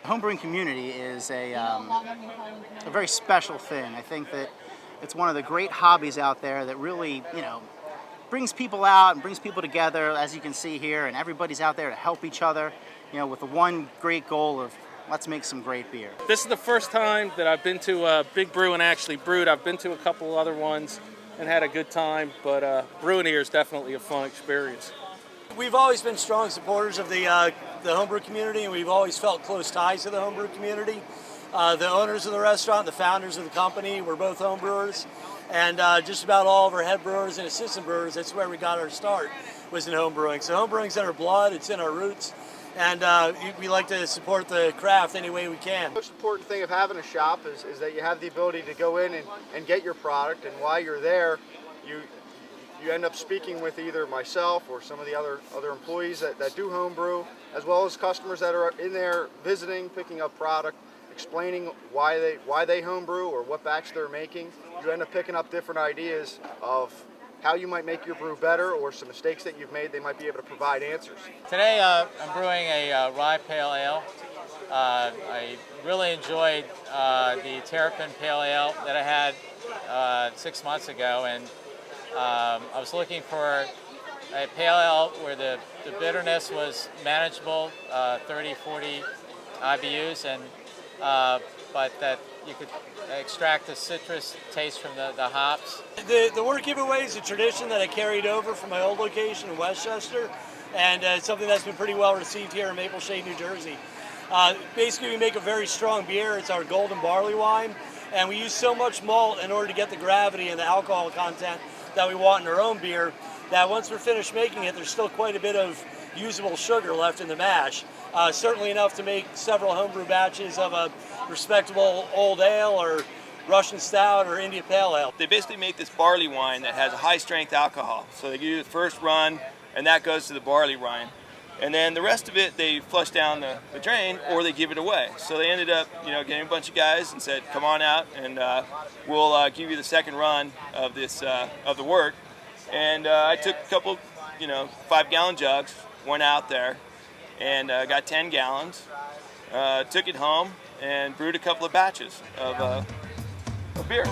homebrewing community is a very special thing. I think that it's one of the great hobbies out there that really, brings people out and brings people together, as you can see here, and everybody's out there to help each other, with the one great goal of let's make some great beer. This is the first time that I've been to a big brew and actually brewed. I've been to a couple other ones and had a good time, but brewing here is definitely a fun experience. We've always been strong supporters of the homebrew community, and we've always felt close ties to the homebrew community. The owners of the restaurant, the founders of the company, were both homebrewers, and just about all of our head brewers and assistant brewers, that's where we got our start, was in homebrewing. So homebrewing's in our blood, it's in our roots, and we like to support the craft any way we can. The most important thing of having a shop is that you have the ability to go in and get your product, and while you're there, you end up speaking with either myself or some of the other employees that do homebrew, as well as customers that are in there visiting, picking up product, explaining why they homebrew or what batch they're making. You end up picking up different ideas of how you might make your brew better, or some mistakes that you've made. They might be able to provide answers. Today I'm brewing a rye pale ale. I really enjoyed the Terrapin Pale Ale that I had 6 months ago, and I was looking for a pale ale where the bitterness was manageable, 30, 40 IBUs, and but that you could extract the citrus taste from the hops. The wort giveaway is a tradition that I carried over from my old location in Westchester, and it's something that's been pretty well received here in Maple Shade, New Jersey. Basically, we make a very strong beer. It's our golden barley wine, and we use so much malt in order to get the gravity and the alcohol content that we want in our own beer, that once we're finished making it, there's still quite a bit of usable sugar left in the mash. Certainly enough to make several homebrew batches of a respectable old ale or Russian stout or India Pale Ale. They basically make this barley wine that has a high strength alcohol. So they give you the first run, and that goes to the barley wine. And then the rest of it, they flush down the drain, or they give it away. So they ended up, getting a bunch of guys and said, "Come on out, and we'll give you the second run of this of the wort." And I took a couple, 5-gallon jugs, went out there, and got 10 gallons. Took it home and brewed a couple of batches of beer.